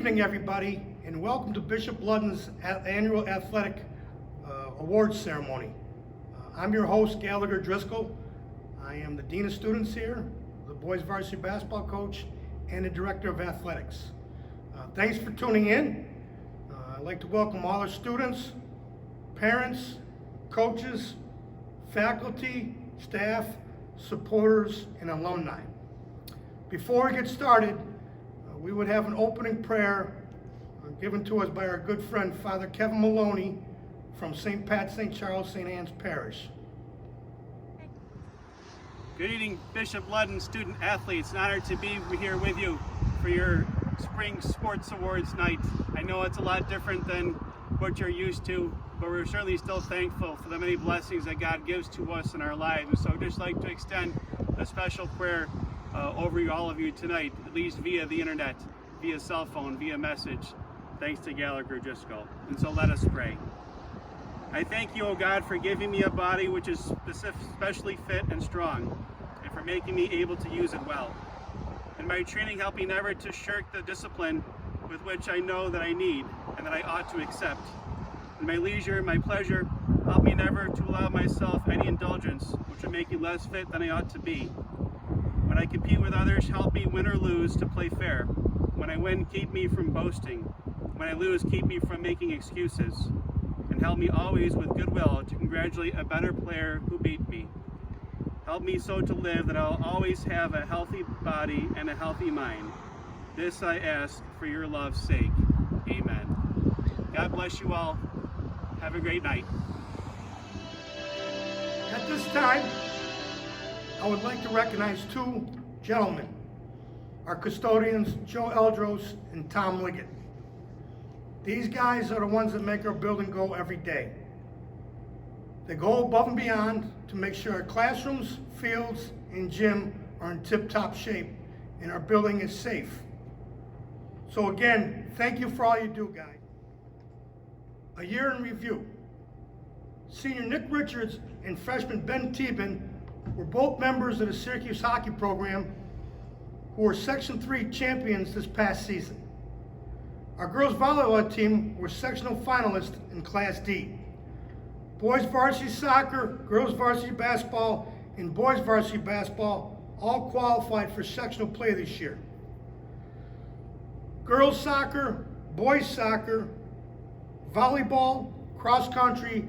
evening, everybody, and welcome to Bishop Ludden's annual athletic awards ceremony. I'm your host, Gallagher Driscoll. I am the Dean of Students here, the boys varsity basketball coach, and the Director of Athletics. Thanks for tuning in. I'd like to welcome all our students, parents, coaches, faculty, staff, supporters, and alumni. Before we get started, we would have an opening prayer given to us by our good friend, Father Kevin Maloney from St. Pat, St. Charles, St. Anne's Parish. Good evening, Bishop Ludden, student athletes. An honor to be here with you for your Spring Sports Awards night. I know it's a lot different than what you're used to, but we're certainly still thankful for the many blessings that God gives to us in our lives. And so I'd just like to extend a special prayer over all of you tonight, at least via the internet, via cell phone, via message, thanks to Gallagher Driscoll. And so let us pray. I thank you, O God, for giving me a body which is especially fit and strong, and for making me able to use it well. In my training, help me never to shirk the discipline with which I know that I need and that I ought to accept. In my leisure, my pleasure, help me never to allow myself any indulgence which would make me less fit than I ought to be. When I compete with others, help me win or lose to play fair. When I win, keep me from boasting. When I lose, keep me from making excuses. And help me always with goodwill to congratulate a better player who beat me. Help me so to live that I'll always have a healthy body and a healthy mind. This I ask for your love's sake. Amen. God bless you all. Have a great night. At this time, I would like to recognize two gentlemen, our custodians, Joe Eldros and Tom Liggett. These guys are the ones that make our building go every day. They go above and beyond to make sure our classrooms, fields, and gym are in tip-top shape and our building is safe. So again, thank you for all you do, guys. A year in review. Senior Nick Richards and freshman Ben Teben were both members of the Syracuse hockey program who were Section 3 champions this past season. Our girls volleyball team were sectional finalists in Class D. Boys varsity soccer, girls varsity basketball, and boys varsity basketball all qualified for sectional play this year. Girls soccer, boys soccer, volleyball, cross country,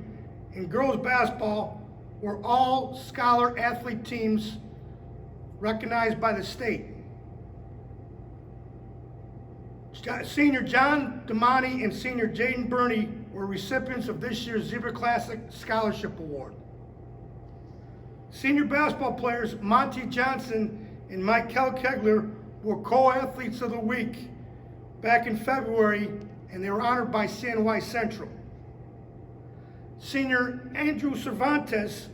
and girls basketball were all scholar athlete teams recognized by the state. Senior John Damani and senior Jaden Burney were recipients of this year's Zebra Classic Scholarship Award. Senior basketball players Monty Johnson and Michael Kegler were co-athletes of the week back in February, and they were honored by San Juan Central. Senior Andrew Cervantes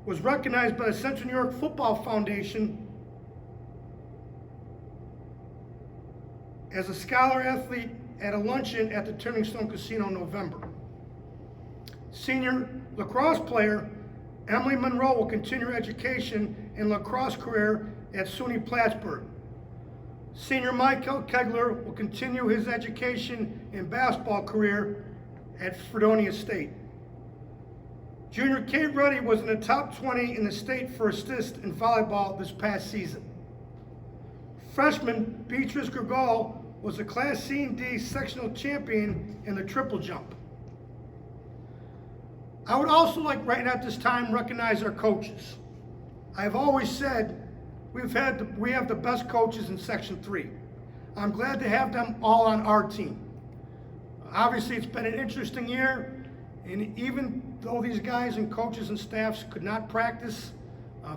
was recognized by the Central New York Football Foundation as a scholar athlete at a luncheon at the Turning Stone Casino in November. Senior lacrosse player Emily Monroe will continue her education and lacrosse career at SUNY Plattsburgh. Senior Michael Kegler will continue his education and basketball career at Fredonia State. Junior Kate Ruddy was in the top 20 in the state for assists in volleyball this past season. Freshman Beatrice Gergol was a Class C and D sectional champion in the triple jump. I would also like right now at this time recognize our coaches. I've always said we have the best coaches in Section 3. I'm glad to have them all on our team. Obviously, it's been an interesting year, and even though these guys and coaches and staffs could not practice,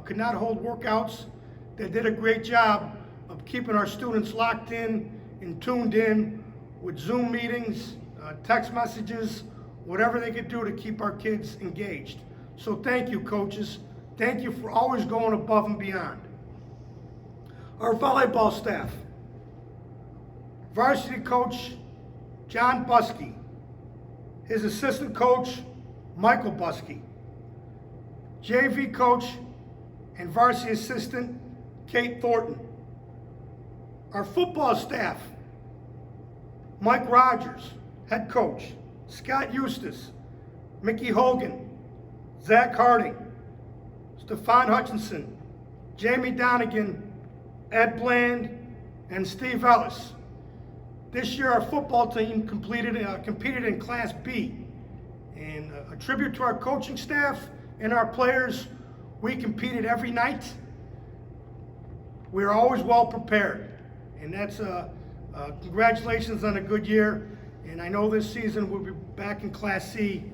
could not hold workouts, they did a great job of keeping our students locked in and tuned in with Zoom meetings, text messages, whatever they could do to keep our kids engaged. So thank you, coaches. Thank you for always going above and beyond. Our volleyball staff. Varsity coach John Buskey. His assistant coach Michael Buskey. JV coach and varsity assistant Kate Thornton. Our football staff, Mike Rogers, head coach, Scott Eustace, Mickey Hogan, Zach Harding, Stefan Hutchinson, Jamie Donegan, Ed Bland, and Steve Ellis. This year our football team competed in Class B. And a tribute to our coaching staff and our players, we competed every night. We are always well prepared. And that's congratulations on a good year. And I know this season we'll be back in Class C,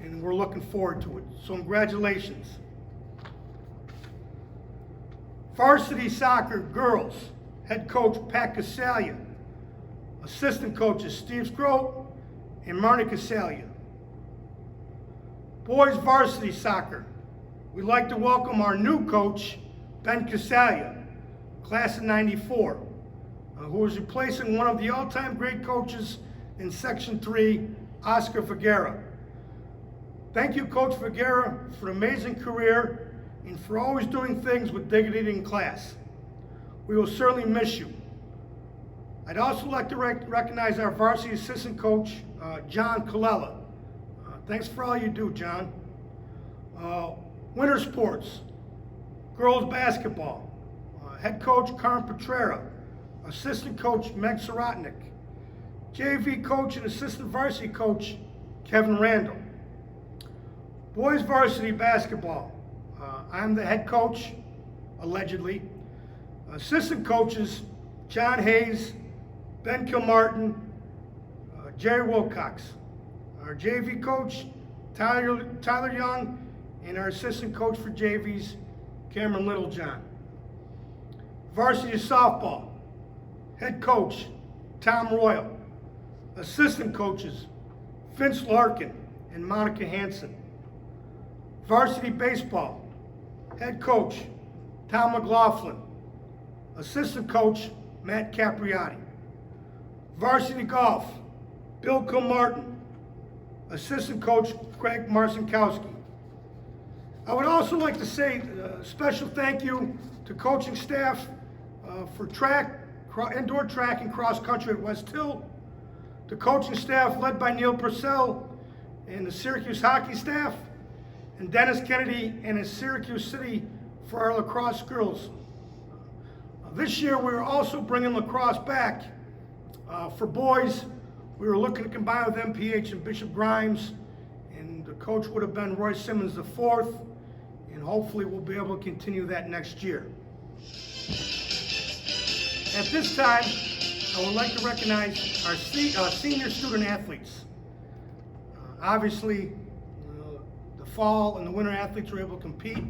and we're looking forward to it. So congratulations. Varsity soccer girls, head coach Pat Casalia, assistant coaches Steve Scrope and Marnie Casalia. Boys varsity soccer, we'd like to welcome our new coach, Ben Casalia, class of '94, who is replacing one of the all-time great coaches in Section 3, Oscar Vergara. Thank you, Coach Vergara, for an amazing career and for always doing things with dignity in class. We will certainly miss you. I'd also like to recognize our varsity assistant coach, John Colella. Thanks for all you do, John. Winter sports, girls basketball, head coach Karen Petrera, assistant coach Meg Sorotnik, JV coach and assistant varsity coach Kevin Randall. Boys varsity basketball, I'm the head coach, allegedly. Assistant coaches John Hayes, Ben Kilmartin, Jerry Wilcox. Our JV coach, Tyler Young, and our assistant coach for JVs, Cameron Littlejohn. Varsity softball, head coach, Tom Royal. Assistant coaches, Vince Larkin and Monica Hansen. Varsity baseball, head coach, Tom McLaughlin. Assistant coach, Matt Capriati. Varsity golf, Bill Kilmartin. Assistant coach, Craig Marcinkowski. I would also like to say a special thank you to coaching staff for track, indoor track and cross country at West Hill, the coaching staff led by Neil Purcell and the Syracuse hockey staff, and Dennis Kennedy and his Syracuse City for our lacrosse girls. This year we are also bringing lacrosse back. For boys, we were looking to combine with MPH and Bishop Grimes, and the coach would have been Roy Simmons IV, and hopefully we'll be able to continue that next year. At this time, I would like to recognize our senior student athletes. Obviously, the fall and the winter athletes were able to compete.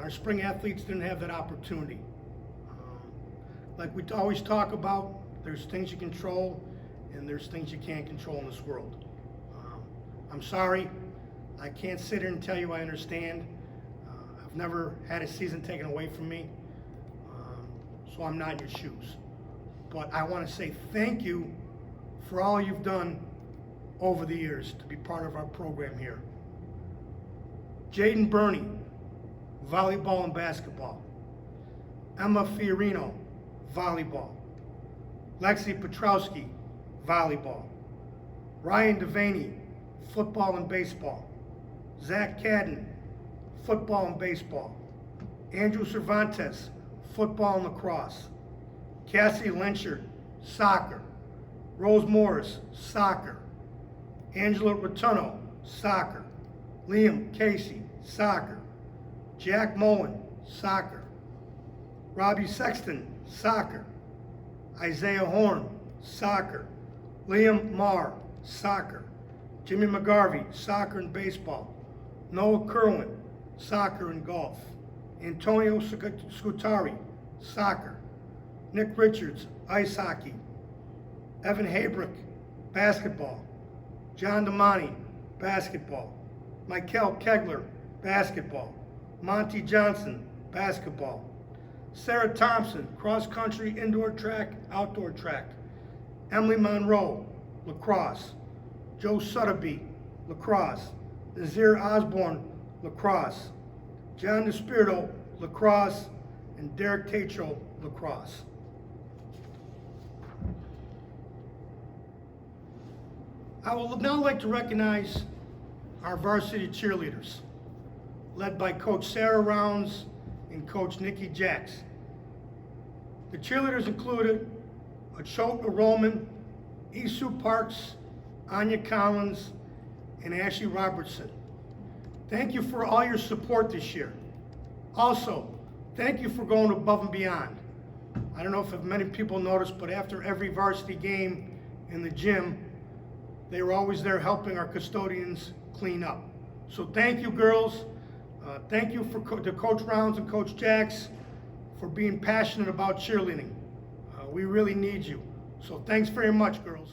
Our spring athletes didn't have that opportunity. Like we always talk about, there's things you control and there's things you can't control in this world. I'm sorry, I can't sit here and tell you I understand. I've never had a season taken away from me, so I'm not in your shoes. But I want to say thank you for all you've done over the years to be part of our program here. Jaden Burney, volleyball and basketball. Emma Fiorino, volleyball. Lexi Petrowski, volleyball. Ryan Devaney, football and baseball. Zach Cadden, football and baseball. Andrew Cervantes, football and lacrosse. Cassie Lenchard, soccer. Rose Morris, soccer. Angela Rotuno, soccer. Liam Casey, soccer. Jack Mullen, soccer. Robbie Sexton, soccer. Isaiah Horn, soccer. Liam Marr, soccer. Jimmy McGarvey, soccer and baseball. Noah Kerwin, soccer and golf. Antonio Scutari, soccer. Nick Richards, ice hockey. Evan Habrick, basketball. John Damani, basketball. Michael Kegler, basketball. Monty Johnson, basketball. Sarah Thompson, cross country, indoor track, outdoor track. Emily Monroe, lacrosse. Joe Sutterby, lacrosse. Nazir Osborne, lacrosse. John DeSpirito, lacrosse. And Derek Tatro, lacrosse. I would now like to recognize our varsity cheerleaders, led by Coach Sarah Rounds and Coach Nikki Jacks. The cheerleaders included Achota Roman, Isu Parks, Anya Collins, and Ashley Robertson. Thank you for all your support this year. Also, thank you for going above and beyond. I don't know if many people noticed, but after every varsity game in the gym, they were always there helping our custodians clean up. So thank you, girls. Thank you to Coach Rounds and Coach Jacks for being passionate about cheerleading. We really need you. So thanks very much, girls.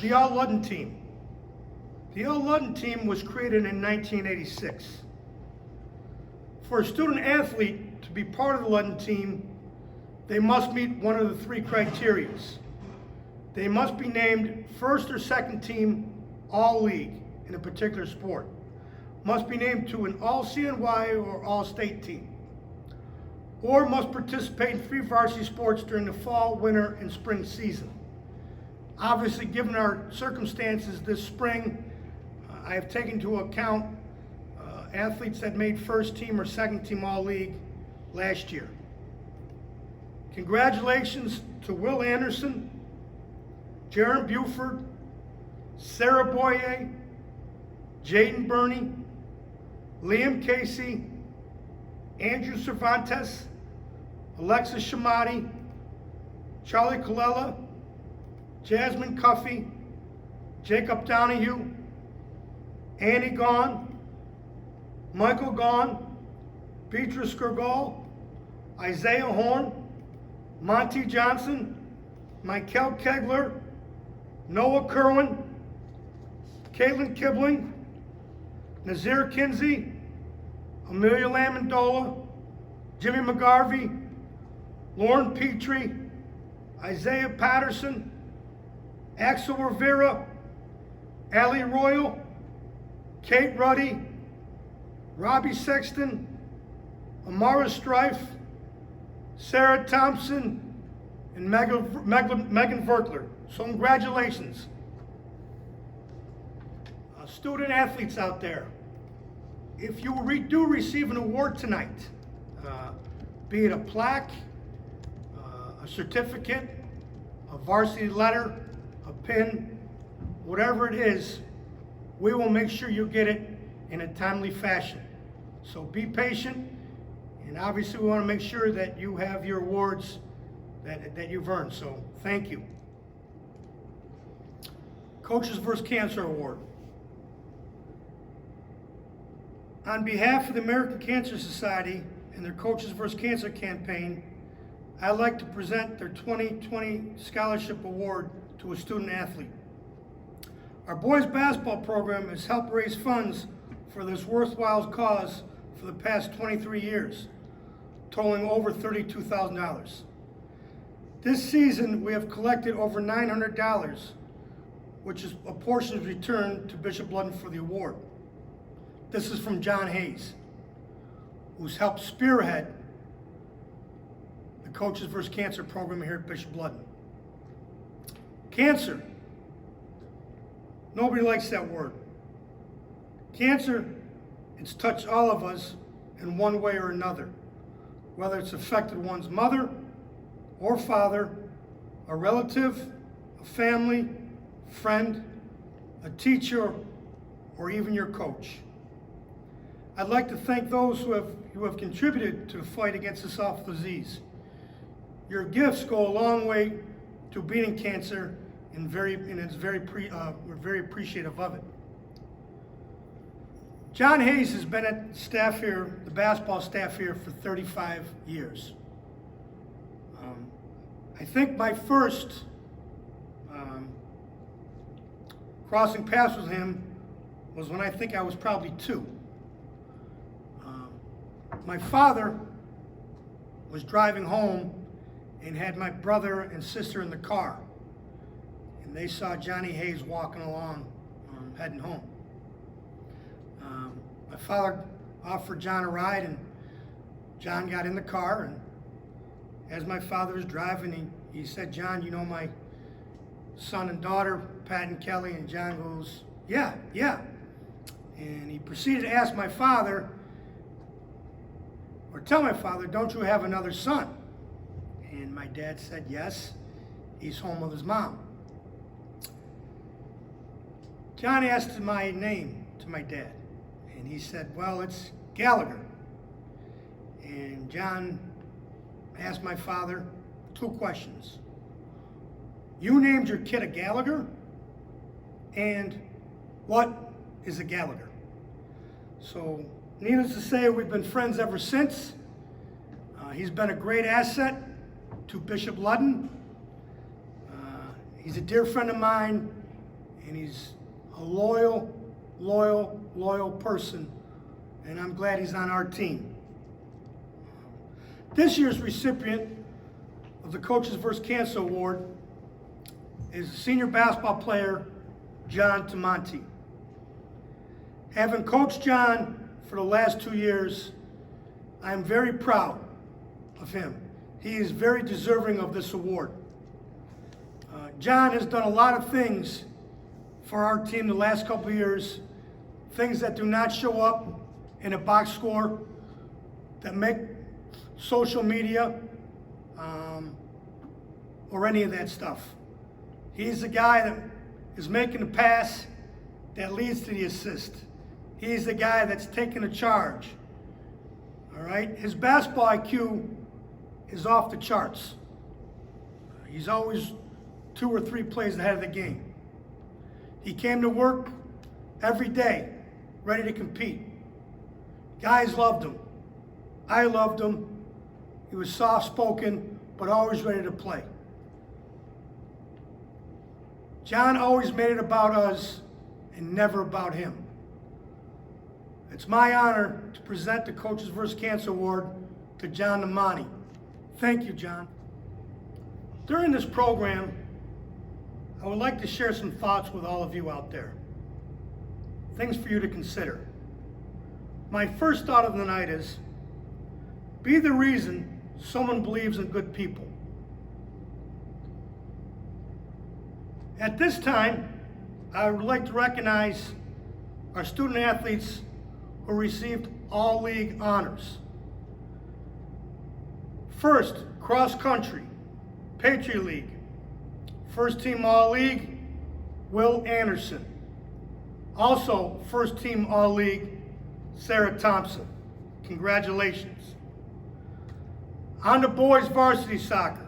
The All-Ludden team. The All-Ludden team was created in 1986. For a student athlete to be part of the Ludden team, they must meet one of the three criteria. They must be named first or second team All-League in a particular sport, must be named to an All-CNY or All-State team, or must participate in 3 varsity sports during the fall, winter, and spring season. Obviously, given our circumstances this spring, I have taken into account athletes that made first team or second team All-League last year. Congratulations to Will Anderson, Jaron Buford, Sarah Boyer, Jaden Burney, Liam Casey, Andrew Cervantes, Alexis Shamati, Charlie Colella, Jasmine Cuffey, Jacob Donahue, Annie Gaughan, Michael Gaughan, Beatrice Gergol, Isaiah Horn, Monty Johnson, Michael Kegler, Noah Kerwin, Caitlin Kibling, Nazir Kinsey, Amelia Lamandola, Jimmy McGarvey, Lauren Petrie, Isaiah Patterson, Axel Rivera, Allie Royal, Kate Ruddy, Robbie Sexton, Amara Strife, Sarah Thompson, and Megan Verkler. So congratulations. Student athletes out there, if you do receive an award tonight, be it a plaque, a certificate, a varsity letter, a pin, whatever it is, we will make sure you get it in a timely fashion. So be patient, and obviously we want to make sure that you have your awards that you've earned, so thank you. Coaches vs. Cancer Award. On behalf of the American Cancer Society and their Coaches vs. Cancer campaign, I'd like to present their 2020 Scholarship Award to a student athlete. Our boys basketball program has helped raise funds for this worthwhile cause for the past 23 years, totaling over $32,000. This season, we have collected over $900, which is a portion is returned to Bishop Ludden for the award. This is from John Hayes, who's helped spearhead the Coaches vs. Cancer program here at Bishop Ludden. Cancer. Nobody likes that word. Cancer, it's touched all of us in one way or another, whether it's affected one's mother or father, a relative, a family, friend, a teacher, or even your coach. I'd like to thank those who have contributed to the fight against this awful disease. Your gifts go a long way to beating cancer, and we're very appreciative of it. John Hayes has been at staff here, the basketball staff here, for 35 years. I think my first crossing paths with him was when I think I was probably 2. My father was driving home and had my brother and sister in the car. And they saw Johnny Hayes walking along heading home. My father offered John a ride, and John got in the car, and as my father was driving, he said, "John, you know my son and daughter, Pat and Kelly?" And John goes, yeah. And he proceeded to ask my father, or tell my father, "Don't you have another son?" And my dad said, "Yes, he's home with his mom." John asked my name to my dad, and he said, "Well, it's Gallagher." And John asked my father 2 questions. "You named your kid a Gallagher? And what is a Gallagher?" So, needless to say, we've been friends ever since. He's been a great asset to Bishop Ludden. He's a dear friend of mine, and he's a loyal person, and I'm glad he's on our team. This year's recipient of the Coaches vs. Cancer Award is senior basketball player John Tamonte. Having coached John for the last 2 years, I am very proud of him. He is very deserving of this award. John has done a lot of things for our team the last couple of years, things that do not show up in a box score, that make social media, or any of that stuff. He's the guy that is making the pass that leads to the assist. He's the guy that's taking the charge. All right? His basketball IQ is off the charts. He's always 2 or 3 plays ahead of the game. He came to work every day, ready to compete. Guys loved him. I loved him. He was soft-spoken, but always ready to play. John always made it about us and never about him. It's my honor to present the Coaches vs. Cancer Award to John Tamonte. Thank you, John. During this program, I would like to share some thoughts with all of you out there. Things for you to consider. My first thought of the night is, be the reason someone believes in good people. At this time, I would like to recognize our student athletes who received all league honors. First, cross country, Patriot League. First team All-League, Will Anderson. Also, first team All-League, Sarah Thompson. Congratulations. On to boys varsity soccer.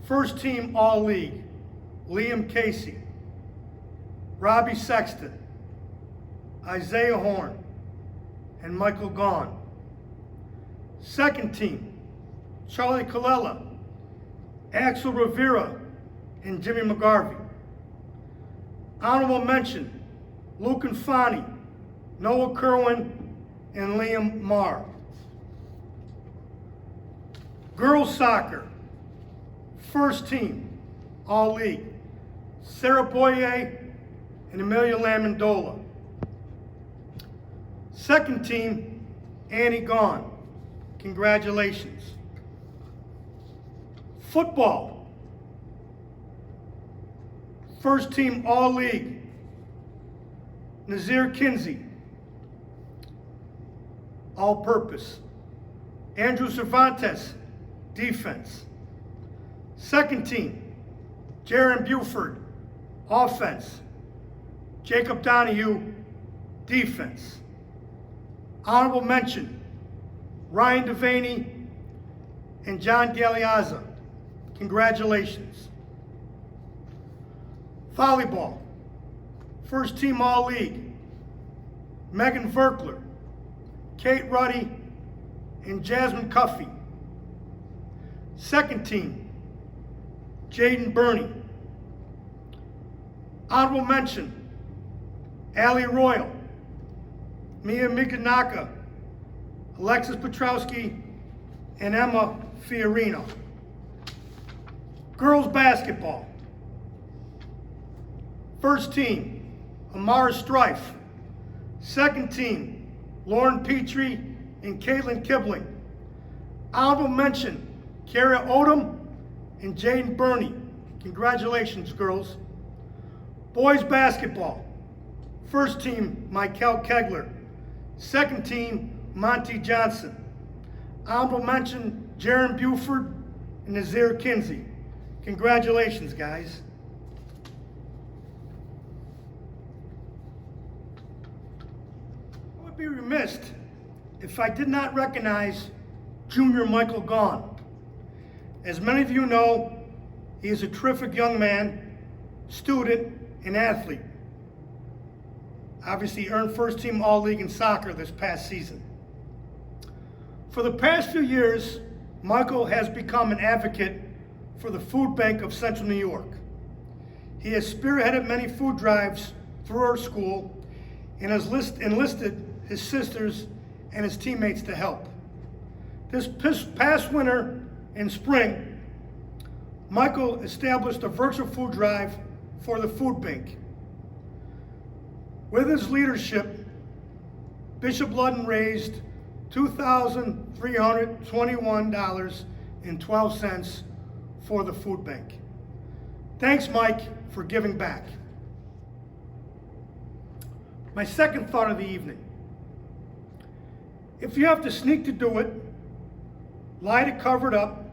First team All-League, Liam Casey, Robbie Sexton, Isaiah Horn, and Michael Gaughan. Second team, Charlie Colella, Axel Rivera, and Jimmy McGarvey. Honorable mention, Luke Infani, Noah Kerwin, and Liam Marr. Girls soccer, first team, All-League, Sarah Boyer and Amelia Lamandola. Second team, Annie Gaughan. Congratulations. Football, first team All-League, Nazir Kinsey. All-purpose, Andrew Cervantes, defense. Second team, Jaron Buford, offense. Jacob Donahue, defense. Honorable mention, Ryan Devaney and John Galeazza. Congratulations. Volleyball, first team All-League, Megan Verkler, Kate Ruddy, and Jasmine Cuffey. Second team, Jaden Burney. Honorable mention, Allie Royal, Mia Mikanaka, Alexis Petrowski, and Emma Fiorino. Girls basketball, first team, Amara Strife. Second team, Lauren Petrie and Caitlin Kibling. Honorable mention, Kara Odom and Jaden Burney. Congratulations, girls. Boys basketball. First team, Michael Kegler. Second team, Monty Johnson. Honorable mention, Jaron Buford and Nazir Kinsey. Congratulations, guys. I would be remiss if I did not recognize Junior Michael Gaughan. As many of you know, he is a terrific young man, student, and athlete. Obviously earned first team All-League in soccer this past season. For the past few years, Michael has become an advocate for the food bank of Central New York. He has spearheaded many food drives through our school and has enlisted his sisters and his teammates to help. This past winter and spring, Michael established a virtual food drive for the food bank. With his leadership, Bishop Ludden raised $2,321.12 for the food bank. Thanks, Mike, for giving back. My second thought of the evening. If you have to sneak to do it, lie to cover it up,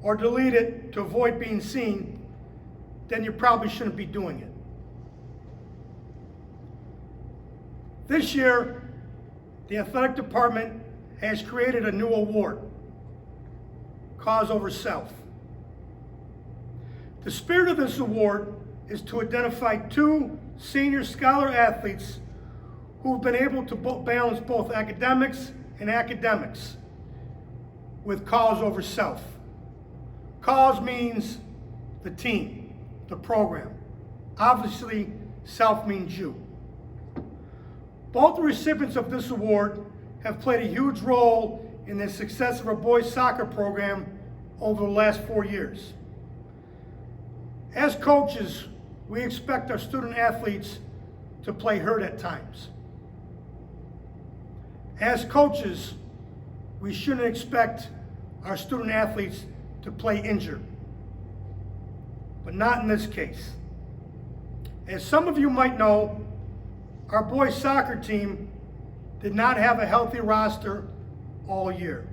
or delete it to avoid being seen, then you probably shouldn't be doing it. This year, the athletic department has created a new award, Cause Over Self. The spirit of this award is to identify 2 senior scholar athletes who've been able to balance both academics and academics with cause over self. Cause means the team, the program. Obviously, self means you. Both the recipients of this award have played a huge role in the success of our boys soccer program over the last 4 years. As coaches, we expect our student athletes to play hurt at times. As coaches, we shouldn't expect our student athletes to play injured. But not in this case. As some of you might know, our boys soccer team did not have a healthy roster all year.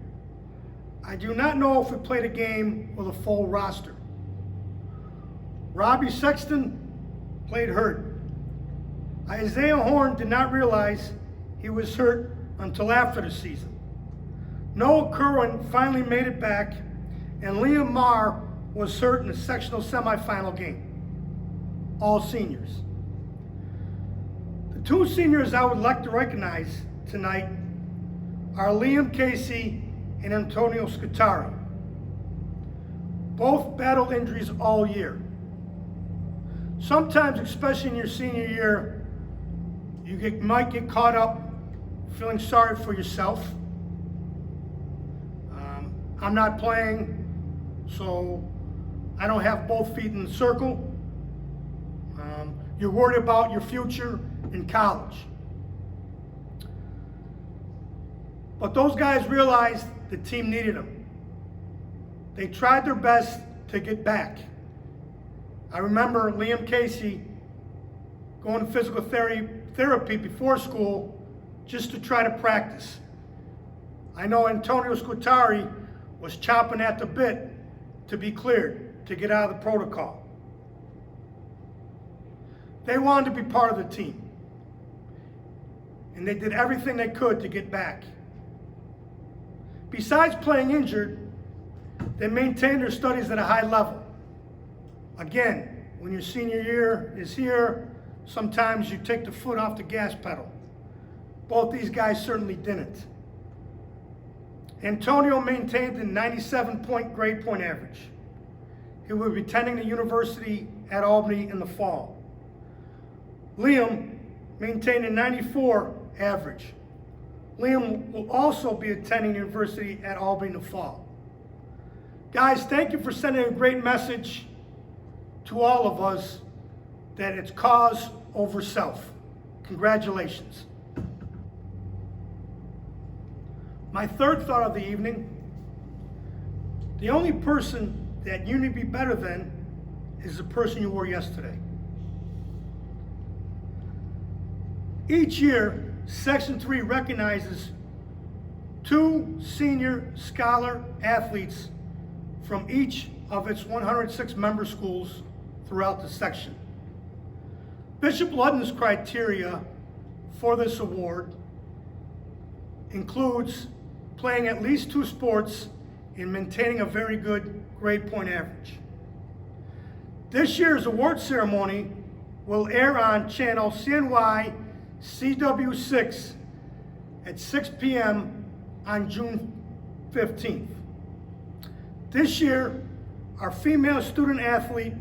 I do not know if we played a game with a full roster. Robbie Sexton played hurt. Isaiah Horn did not realize he was hurt until after the season. Noah Kerwin finally made it back, and Liam Marr was hurt in the sectional semifinal game. All seniors. The 2 seniors I would like to recognize tonight are Liam Casey and Antonio Scutari. Both battled injuries all year. Sometimes, especially in your senior year, you might get caught up feeling sorry for yourself. I'm not playing, so I don't have both feet in the circle. You're worried about your future in college. But those guys realized the team needed them. They tried their best to get back. I remember Liam Casey going to physical therapy before school just to try to practice. I know Antonio Scutari was chomping at the bit to be cleared, to get out of the protocol. They wanted to be part of the team. And they did everything they could to get back. Besides playing injured, they maintained their studies at a high level. Again, when your senior year is here, sometimes you take the foot off the gas pedal. Both these guys certainly didn't. Antonio maintained a 97 grade point average. He will be attending the university at Albany in the fall. Liam maintained a 94 average. Liam will also be attending university at Albany in the fall. Guys, thank you for sending a great message to all of us that it's cause over self. Congratulations. My third thought of the evening, the only person that you need to be better than is the person you were yesterday. Each year, Section 3 recognizes 2 senior scholar athletes from each of its 106 member schools throughout the section. Bishop Ludden's criteria for this award includes playing at least 2 sports and maintaining a very good grade point average. This year's award ceremony will air on channel CNY CW6 at 6 p.m. on June 15th. This year, our female student athlete,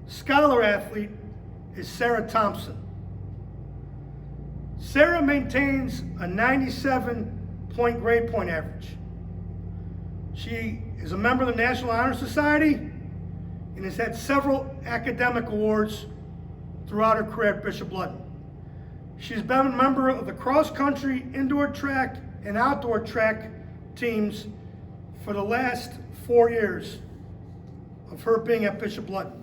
scholar athlete, is Sarah Thompson. Sarah maintains a 97-point grade point average. She is a member of the National Honor Society and has had several academic awards throughout her career at Bishop Ludden. She's been a member of the cross-country, indoor track, and outdoor track teams for the last 4 years of her being at Bishop Ludden.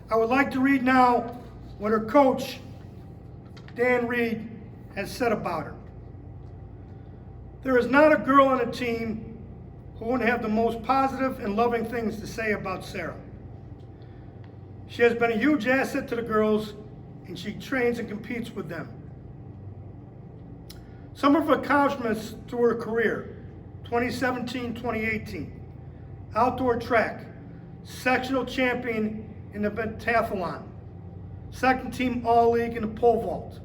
I would like to read now what her coach, Dan Reed, has said about her. There is not a girl on a team who wouldn't have the most positive and loving things to say about Sarah. She has been a huge asset to the girls, and she trains and competes with them. Some of her accomplishments through her career: 2017-2018, outdoor track, sectional champion in the pentathlon, second team All-League in the pole vault,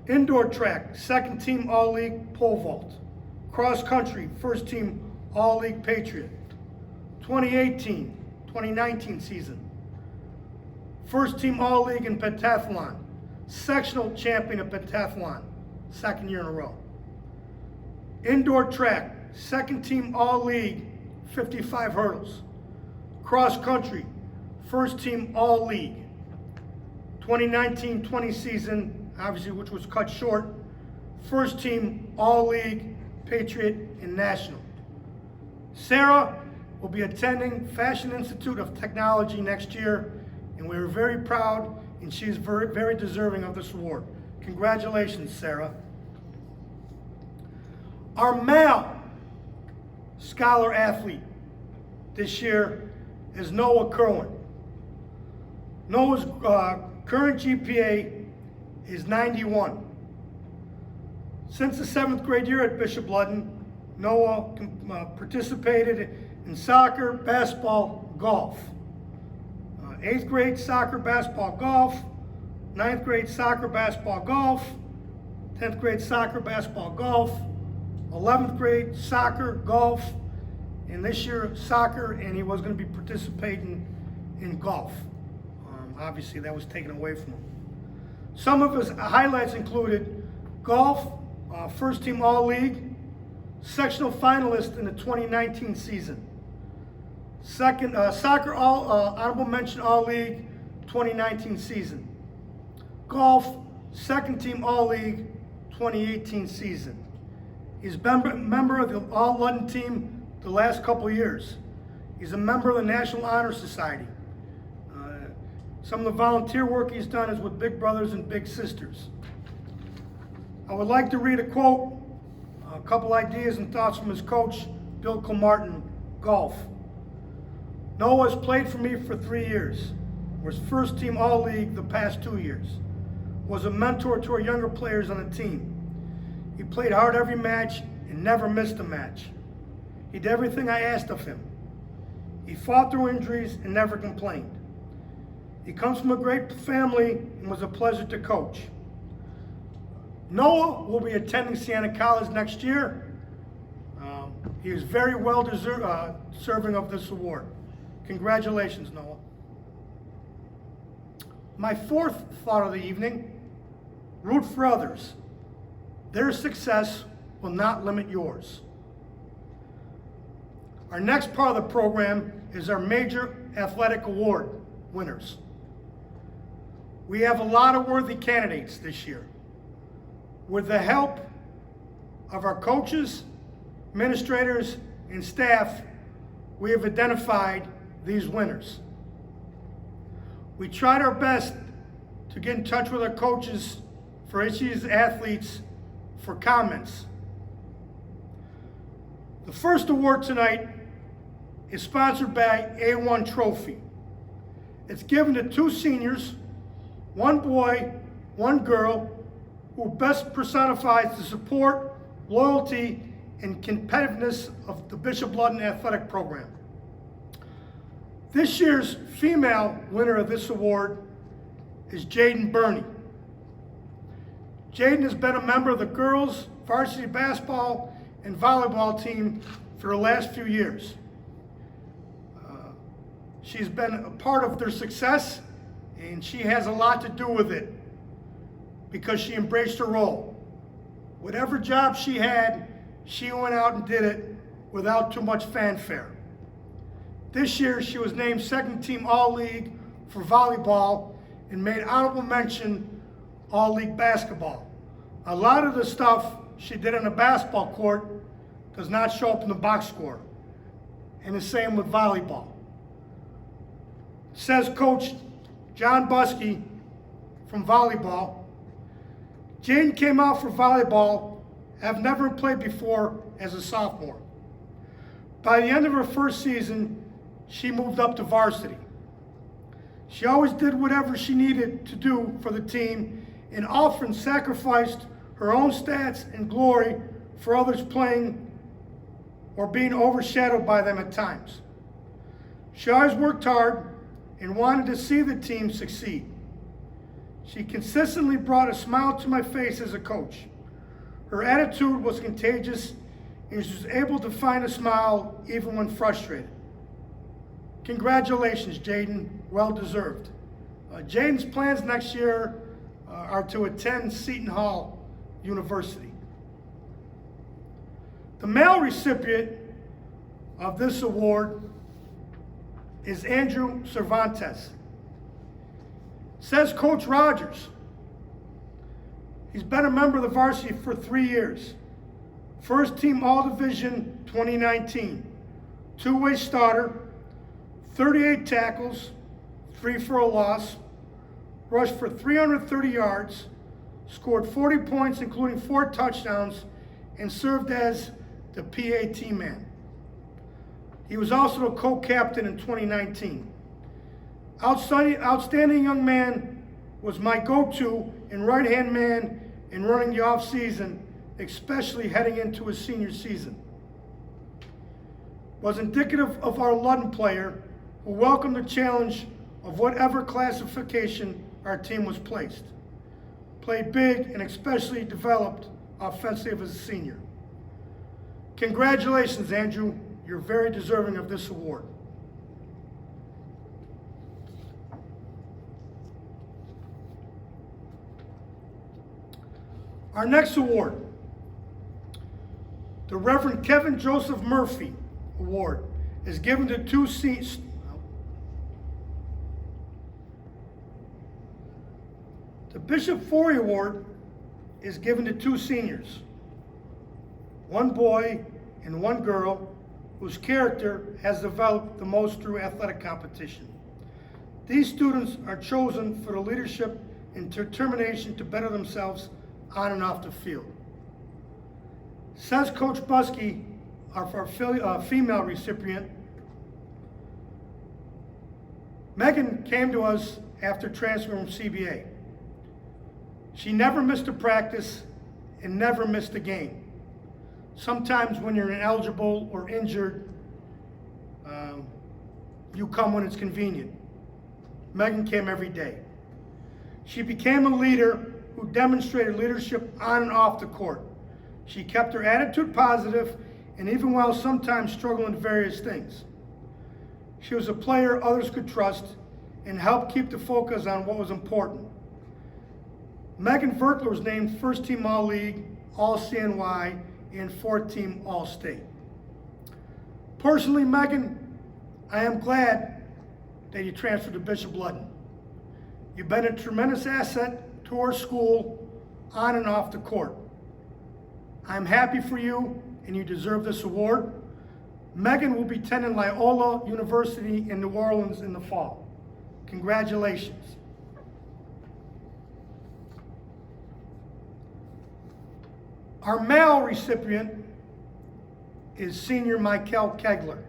indoor track, second team All-League pole vault, cross country, first team All-League Patriot, 2018-2019 season, first team All-League in pentathlon, sectional champion of pentathlon, second year in a row. Indoor track, second team All-League 55 hurdles. Cross country, first team All-League. 2019-20 season, obviously, which was cut short, first team All-League Patriot and National. Sarah will be attending Fashion Institute of Technology next year, and we are very proud, and she is very, very deserving of this award. Congratulations, Sarah. Our male scholar athlete this year is Noah Kerwin. Noah's current GPA is 91. Since the 7th grade year at Bishop Ludden, Noah participated in soccer, basketball, golf. 8th grade soccer, basketball, golf. 9th grade soccer, basketball, golf. 10th grade soccer, basketball, golf. 11th grade soccer, golf. And this year soccer, and he was going to be participating in golf. Obviously that was taken away from him. Some of his highlights included golf, first team All-League, sectional finalist in the 2019 season. Second, soccer honorable mention All-League 2019 season. Golf, second team All-League 2018 season. He's been a member of the All-Ludden team the last couple of years. He's a member of the National Honor Society. Some of the volunteer work he's done is with Big Brothers and Big Sisters. I would like to read a quote, a couple ideas and thoughts from his coach, Bill Kilmartin, golf. Noah has played for me for 3 years, was first team All-League the past 2 years, was a mentor to our younger players on the team. He played hard every match and never missed a match. He did everything I asked of him. He fought through injuries and never complained. He comes from a great family and was a pleasure to coach. Noah will be attending Siena College next year. He is very well deserving of this award. Congratulations, Noah. My fourth thought of the evening, root for others. Their success will not limit yours. Our next part of the program is our major athletic award winners. We have a lot of worthy candidates this year. With the help of our coaches, administrators, and staff, we have identified these winners. We tried our best to get in touch with our coaches for each of these athletes for comments. The first award tonight is sponsored by A1 Trophy. It's given to 2 seniors, 1 boy, 1 girl, who best personifies the support, loyalty, and competitiveness of the Bishop Ludden Athletic Program. This year's female winner of this award is Jaden Burney. Jaden has been a member of the girls' varsity basketball and volleyball team for the last few years. She's been a part of their success, and she has a lot to do with it because she embraced her role. Whatever job she had, she went out and did it without too much fanfare. This year, she was named second team All-League for volleyball and made honorable mention All-League basketball. A lot of the stuff she did on the basketball court does not show up in the box score. And the same with volleyball. Says Coach John Buskey from volleyball, Jaden came out for volleyball, have never played before as a sophomore. By the end of her first season, she moved up to varsity. She always did whatever she needed to do for the team and often sacrificed her own stats and glory for others playing or being overshadowed by them at times. She always worked hard and wanted to see the team succeed. She consistently brought a smile to my face as a coach. Her attitude was contagious, and she was able to find a smile even when frustrated. Congratulations, Jaden, well deserved. Jaden's plans next year are to attend Seton Hall University. The male recipient of this award is Andrew Cervantes. Says Coach Rogers, he's been a member of the varsity for 3 years. First team All-Division 2019, 2-way starter, 38 tackles, 3 for a loss, rushed for 330 yards, scored 40 points including 4 touchdowns, and served as the PAT man. He was also the co-captain in 2019. Outstanding young man, was my go-to and right-hand man in running the off-season, especially heading into his senior season. Was indicative of our Ludden player who welcomed the challenge of whatever classification our team was placed. Played big and especially developed offensively as a senior. Congratulations, Andrew. You're very deserving of this award. Our next award, the Reverend Kevin Joseph Murphy Award, is given to 2 seniors. The Bishop Forey Award is given to 2 seniors, 1 boy and 1 girl, whose character has developed the most through athletic competition. These students are chosen for the leadership and determination to better themselves on and off the field. Says Coach Buskey, our female recipient, Megan came to us after transferring from CBA. She never missed a practice and never missed a game. Sometimes when you're ineligible or injured, you come when it's convenient. Megan came every day. She became a leader who demonstrated leadership on and off the court. She kept her attitude positive, and even while sometimes struggling with various things. She was a player others could trust and helped keep the focus on what was important. Megan Verkler was named first team All-League, All-CNY, and 4th team All-State. Personally, Megan, I am glad that you transferred to Bishop Ludden. You've been a tremendous asset to our school on and off the court. I'm happy for you, and you deserve this award. Megan will be attending Loyola University in New Orleans in the fall. Congratulations. Our male recipient is senior Michael Kegler.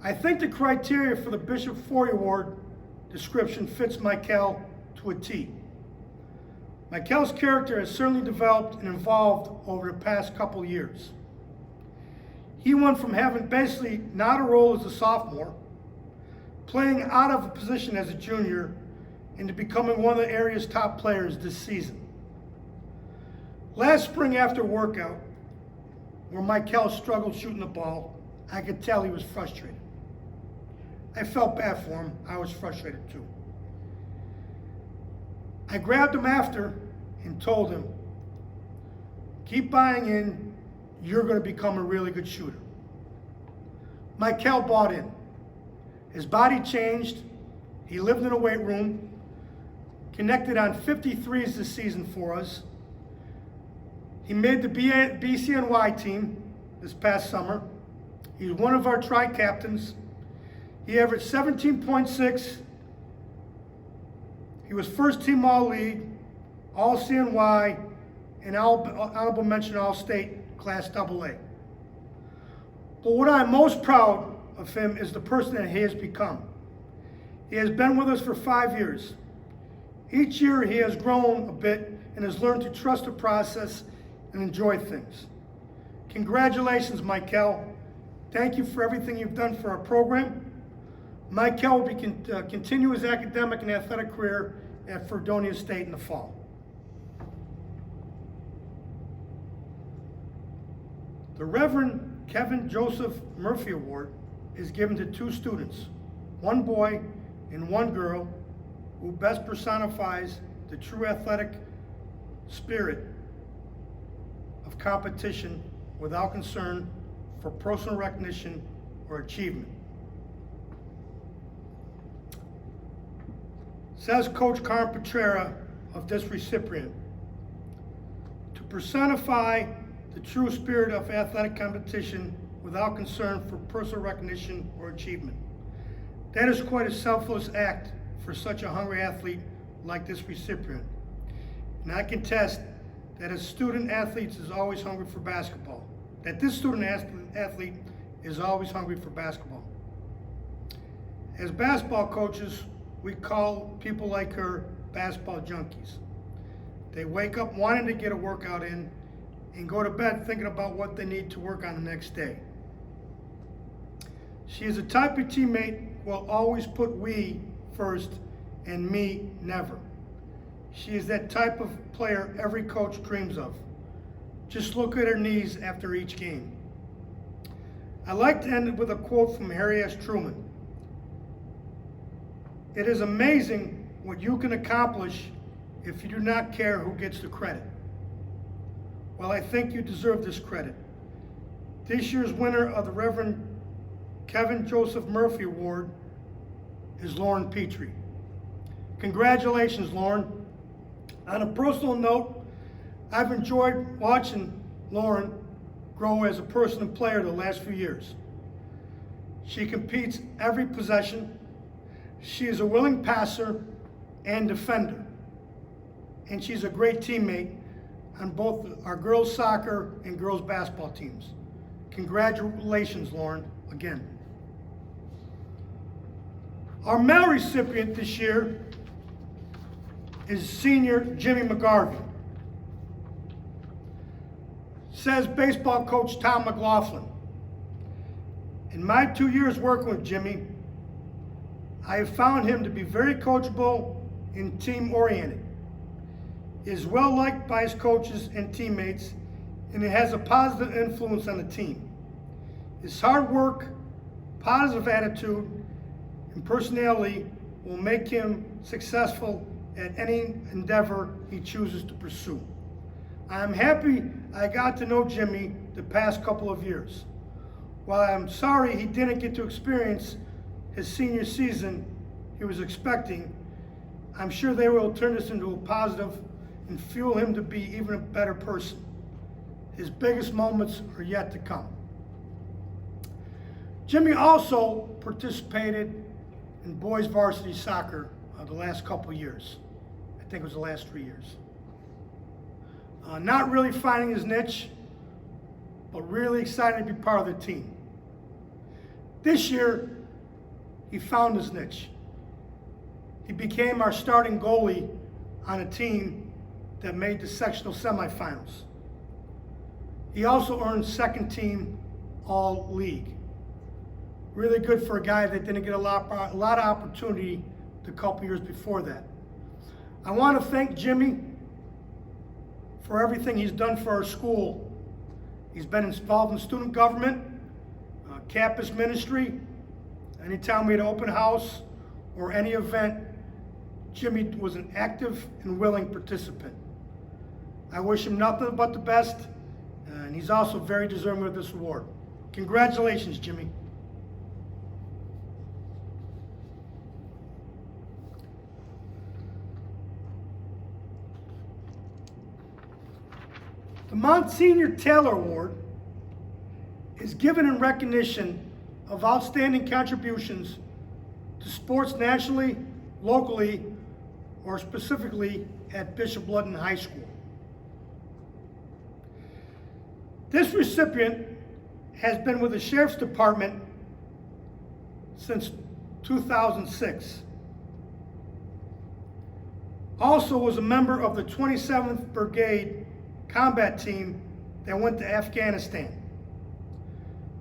I think the criteria for the Bishop Foy Award description fits Michael to a T. Michael's character has certainly developed and evolved over the past couple of years. He went from having basically not a role as a sophomore, playing out of a position as a junior, into becoming one of the area's top players this season. Last spring after workout, where Michael struggled shooting the ball, I could tell he was frustrated. I felt bad for him. I was frustrated too. I grabbed him after and told him, keep buying in, you're going to become a really good shooter. Michael bought in. His body changed. He lived in a weight room, connected on 53s this season for us. He made the BCNY team this past summer. He's one of our tri-captains. He averaged 17.6. He was first team All-League, All-CNY, and honorable mention All-State Class AA. But what I'm most proud of him is the person that he has become. He has been with us for 5 years. Each year he has grown a bit and has learned to trust the process and enjoy things. Congratulations, Michael. Thank you for everything you've done for our program. Michael will continue his academic and athletic career at Fredonia State in the fall. The Reverend Kevin Joseph Murphy Award is given to 2 students, one boy and one girl, who best personifies the true athletic spirit of competition without concern for personal recognition or achievement. Says Coach Carmen Petrera of this recipient, to personify the true spirit of athletic competition without concern for personal recognition or achievement. That is quite a selfless act for such a hungry athlete like this recipient. And I can attest that a student athlete is always hungry for basketball. That this student athlete is always hungry for basketball. As basketball coaches, we call people like her basketball junkies. They wake up wanting to get a workout in and go to bed thinking about what they need to work on the next day. She is a type of teammate who will always put we first and me never. She is that type of player every coach dreams of. Just look at her knees after each game. I like to end it with a quote from Harry S. Truman. It is amazing what you can accomplish if you do not care who gets the credit. Well, I think you deserve this credit. This year's winner of the Reverend Kevin Joseph Murphy Award is Lauren Petrie. Congratulations, Lauren. On a personal note, I've enjoyed watching Lauren grow as a person and player the last few years. She competes every possession. She is a willing passer and defender. And she's a great teammate on both our girls soccer and girls basketball teams. Congratulations, Lauren, again. Our male recipient this year is senior Jimmy McGarvey. Says baseball coach Tom McLaughlin. In my 2 years working with Jimmy, I have found him to be very coachable and team-oriented. He is well liked by his coaches and teammates, and he has a positive influence on the team. His hard work, positive attitude, and personality will make him successful at any endeavor he chooses to pursue. I am happy I got to know Jimmy the past couple of years. While I'm sorry he didn't get to experience his senior season he was expecting, I'm sure they will turn this into a positive and fuel him to be even a better person. His biggest moments are yet to come. Jimmy also participated in boys varsity soccer the last couple years. I think it was the last 3 years. Not really finding his niche, but really excited to be part of the team. This year, he found his niche. He became our starting goalie on a team that made the sectional semifinals. He also earned second team All-League. Really good for a guy that didn't get a lot of opportunity the couple years before that. I want to thank Jimmy for everything he's done for our school. He's been involved in student government, campus ministry. Anytime we had an open house or any event, Jimmy was an active and willing participant. I wish him nothing but the best, and he's also very deserving of this award. Congratulations, Jimmy. The Monsignor Taylor Award is given in recognition of outstanding contributions to sports nationally, locally, or specifically at Bishop Ludden High School. This recipient has been with the Sheriff's Department since 2006. Also was a member of the 27th Brigade combat team that went to Afghanistan,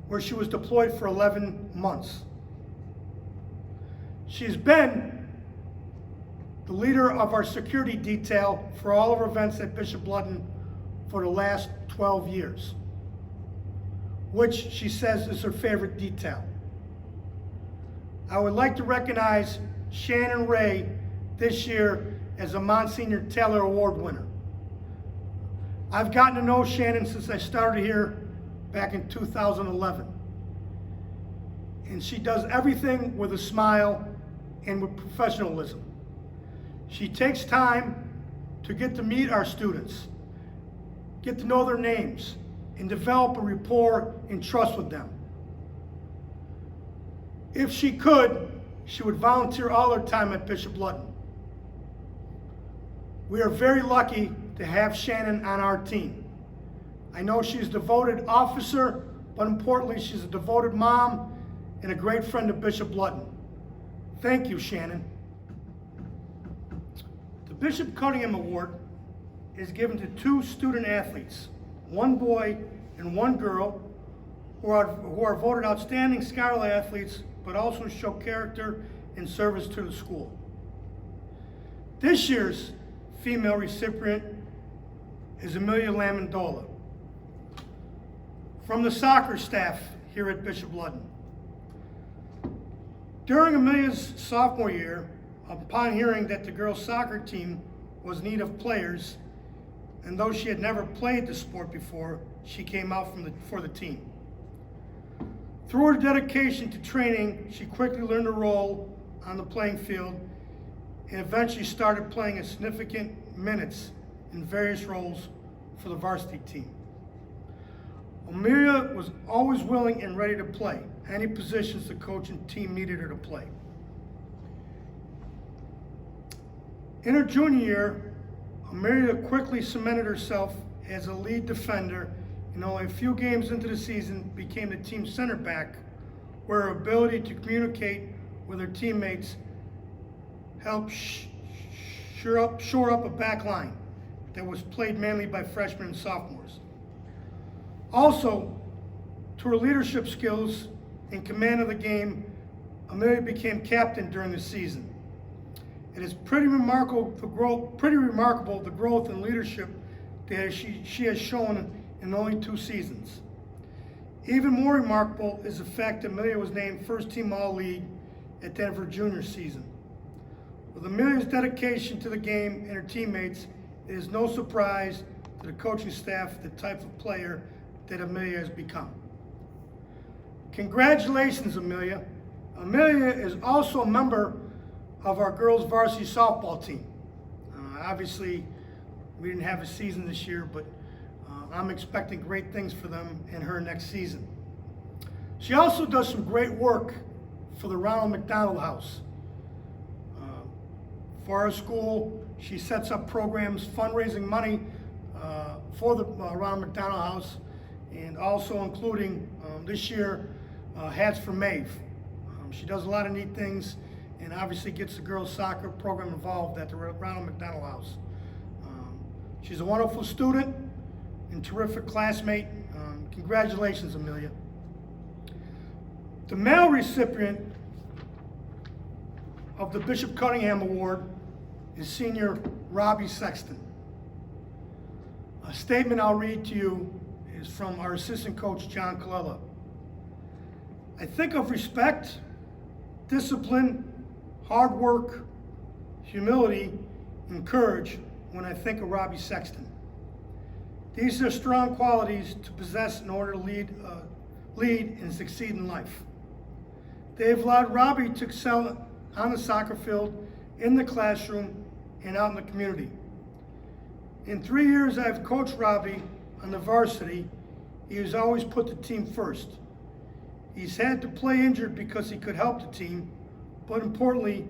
where she was deployed for 11 months. She's been the leader of our security detail for all of our events at Bishop Ludden for the last 12 years, which she says is her favorite detail. I would like to recognize Shannon Ray this year as a Monsignor Taylor Award winner. I've gotten to know Shannon since I started here back in 2011. And she does everything with a smile and with professionalism. She takes time to get to meet our students, get to know their names, and develop a rapport and trust with them. If she could, she would volunteer all her time at Bishop Ludden. We are very lucky to have Shannon on our team. I know she's a devoted officer, but importantly, she's a devoted mom and a great friend of Bishop Ludden. Thank you, Shannon. The Bishop Cunningham Award is given to 2 student athletes, 1 boy and 1 girl, who are voted outstanding scholarly athletes, but also show character and service to the school. This year's female recipient is Amelia Lamondola from the soccer staff here at Bishop Ludden. During Amelia's sophomore year, upon hearing that the girls' soccer team was in need of players, and though she had never played the sport before, she came out for the team. Through her dedication to training, she quickly learned her role on the playing field and eventually started playing significant minutes in various roles for the varsity team. Amelia was always willing and ready to play any positions the coach and team needed her to play. In her junior year, Amelia quickly cemented herself as a lead defender, and only a few games into the season became the team's center back, where her ability to communicate with her teammates helped shore up a back line that was played mainly by freshmen and sophomores. Also, to her leadership skills and command of the game, Amelia became captain during the season. It is pretty remarkable the growth and leadership that she has shown in only 2 seasons. Even more remarkable is the fact that Amelia was named first team All-League at the end of her junior season. With Amelia's dedication to the game and her teammates, it is no surprise to the coaching staff the type of player that Amelia has become. Congratulations, Amelia. Amelia is also a member of our girls varsity softball team. Obviously, we didn't have a season this year, but I'm expecting great things for them and her next season. She also does some great work for the Ronald McDonald House. For our school, she sets up programs, fundraising money for the Ronald McDonald House, and also including this year, Hats for Maeve. She does a lot of neat things and obviously gets the girls soccer program involved at the Ronald McDonald House. She's a wonderful student and terrific classmate. Congratulations, Amelia. The male recipient of the Bishop Cunningham Award is senior Robbie Sexton. A statement I'll read to you is from our assistant coach, John Colella. I think of respect, discipline, hard work, humility, and courage when I think of Robbie Sexton. These are strong qualities to possess in order to lead and succeed in life. They have allowed Robbie to excel on the soccer field, in the classroom, and out in the community. In 3 years I've coached Robbie on the varsity, he has always put the team first. He's had to play injured because he could help the team, but importantly,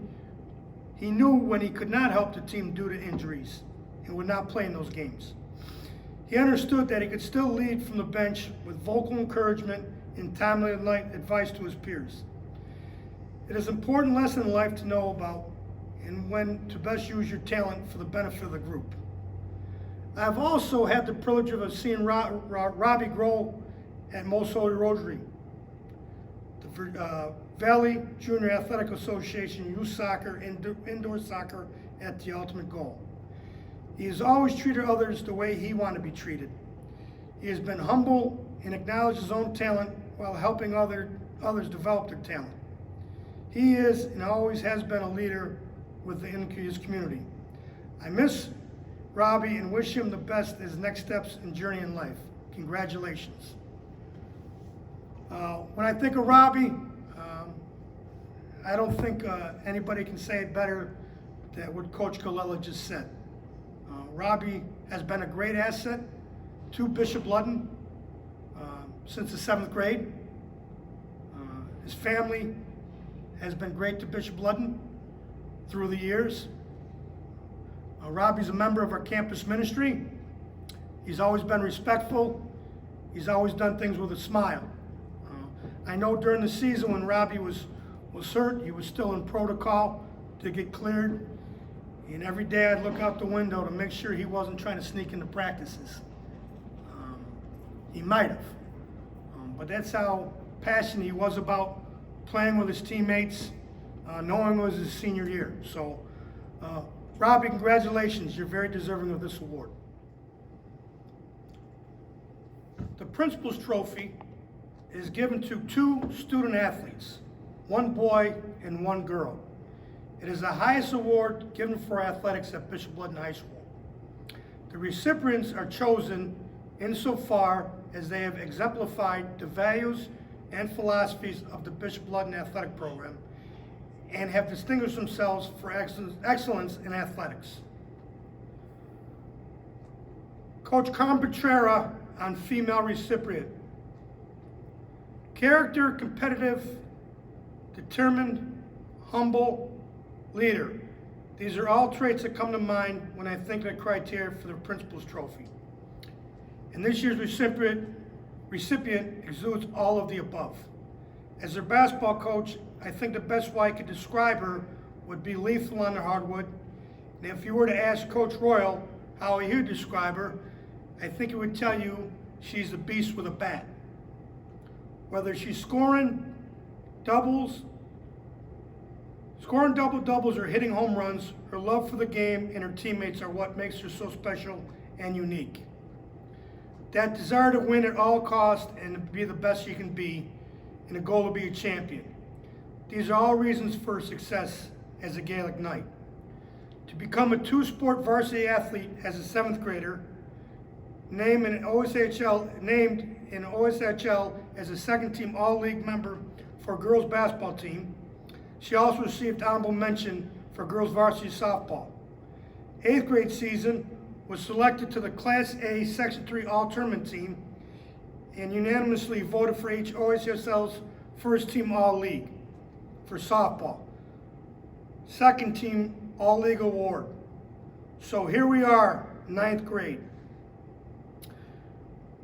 he knew when he could not help the team due to injuries and would not play in those games. He understood that he could still lead from the bench with vocal encouragement and timely advice to his peers. It is an important lesson in life to know about and when to best use your talent for the benefit of the group. I've also had the privilege of seeing Robbie grow at Most Holy Rosary, the Valley Junior Athletic Association, youth soccer, indoor soccer at the ultimate goal. He has always treated others the way he wanted to be treated. He has been humble and acknowledged his own talent while helping others develop their talent. He is and always has been a leader within his community. I miss Robbie and wish him the best in his next steps and journey in life. Congratulations. When I think of Robbie, I don't think anybody can say it better than what Coach Colella just said. Robbie has been a great asset to Bishop Ludden since the 7th grade. His family has been great to Bishop Ludden through the years. Robbie's a member of our campus ministry. He's always been respectful. He's always done things with a smile. I know during the season when Robbie was hurt, he was still in protocol to get cleared. And every day I'd look out the window to make sure he wasn't trying to sneak into practices. He might have. But that's how passionate he was about playing with his teammates, knowing it was his senior year. So, Robbie, congratulations. You're very deserving of this award. The Principal's Trophy is given to 2 student athletes, 1 boy and 1 girl. It is the highest award given for athletics at Bishop Ludden High School. The recipients are chosen insofar as they have exemplified the values and philosophies of the Bishop Ludden Athletic Program and have distinguished themselves for excellence in athletics. Coach Competrera on female recipient. Character, competitive, determined, humble, leader. These are all traits that come to mind when I think of the criteria for the Principal's Trophy. And this year's recipient exudes all of the above. As their basketball coach, I think the best way I could describe her would be lethal on the hardwood. And if you were to ask Coach Royal how he would describe her, I think he would tell you she's a beast with a bat. Whether she's scoring double-doubles or hitting home runs, her love for the game and her teammates are what makes her so special and unique. That desire to win at all costs and to be the best you can be, and a goal to be a champion. These are all reasons for success as a Gaelic Knight. To become a 2-sport varsity athlete as a 7th grader, named in OSHL as a 2nd-team All-League member for a girls basketball team. She also received honorable mention for girls varsity softball. 8th grade season was selected to the Class A Section 3 All-Tournament team and unanimously voted for OHSL's first team All-League for softball. Second team All-League award. So here we are, 9th grade.